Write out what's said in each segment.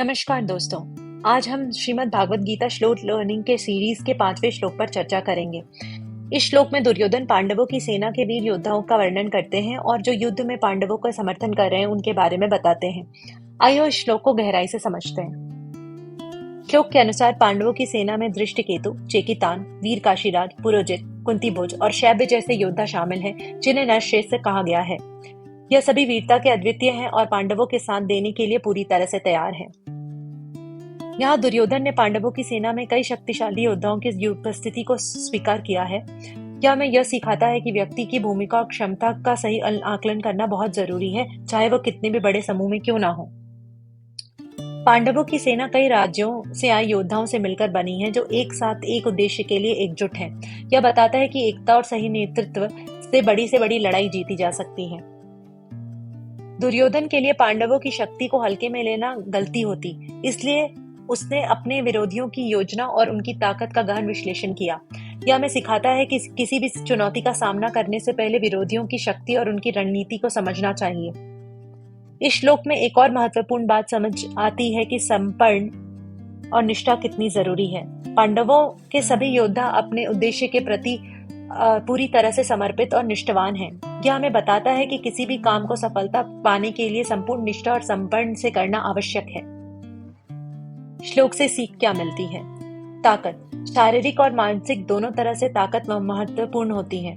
नमस्कार दोस्तों। आज हम श्रीमद् भागवत गीता श्लोक लर्निंग के सीरीज के 5वें श्लोक पर चर्चा करेंगे। इस श्लोक में दुर्योधन पांडवों की सेना के वीर योद्धाओं का वर्णन करते हैं और जो युद्ध में पांडवों का समर्थन कर रहे हैं उनके बारे में बताते हैं। आइए इस श्लोक को गहराई से समझते हैं। श्लोक के अनुसार पांडवों की सेना में दृष्टिकेतु, चेकितान, वीर काशीराज, पुरोजित, कुंतीभोज और शैब्य जैसे योद्धा शामिल हैं, जिन्हें नरश्रेष्ठ कहा गया है। यह सभी वीरता के अद्वितीय हैं और पांडवों के साथ देने के लिए पूरी तरह से तैयार हैं। यहाँ दुर्योधन ने पांडवों की सेना में कई शक्तिशाली योद्धाओं की उपस्थिति को स्वीकार किया है। यह हमें यह सिखाता है कि व्यक्ति की भूमिका और क्षमता का सही आकलन करना बहुत जरूरी है, चाहे वह कितने भी बड़े समूह में क्यों ना हो। पांडवों की सेना कई राज्यों से आए योद्धाओं से मिलकर बनी है, जो एक साथ एक उद्देश्य के लिए एकजुट हैं। यह बताता है कि एकता और सही नेतृत्व से बड़ी लड़ाई जीती जा सकती है। दुर्योधन के लिए पांडवों की शक्ति को हल्के में लेना गलती होती, इसलिए उसने अपने विरोधियों की योजना और उनकी ताकत का गहन विश्लेषण किया। यह हमें सिखाता है कि किसी भी चुनौती का सामना करने से पहले विरोधियों की शक्ति और उनकी रणनीति को समझना चाहिए। इस श्लोक में एक और महत्वपूर्ण बात समझ आती है कि समर्पण और निष्ठा कितनी जरूरी है। पांडवों के सभी योद्धा अपने उद्देश्य के प्रति पूरी तरह से समर्पित और निष्ठावान हैं। यह हमें बताता है कि किसी भी काम को सफलता पाने के लिए संपूर्ण निष्ठा और समर्पण से करना आवश्यक है। श्लोक से सीख क्या मिलती है? ताकत शारीरिक और मानसिक दोनों तरह से ताकत महत्वपूर्ण होती है।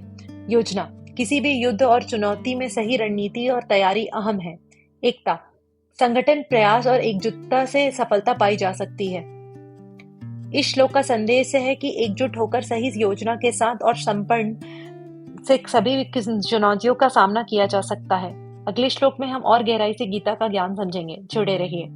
योजना किसी भी युद्ध और चुनौती में सही रणनीति और तैयारी अहम है। एकता संगठन, प्रयास और एकजुटता से सफलता पाई जा सकती है। इस श्लोक का संदेश है कि एकजुट होकर सही योजना के साथ और समर्पण से सभी चुनौतियों का सामना किया जा सकता है। अगले श्लोक में हम और गहराई से गीता का ज्ञान समझेंगे। जुड़े रहिए।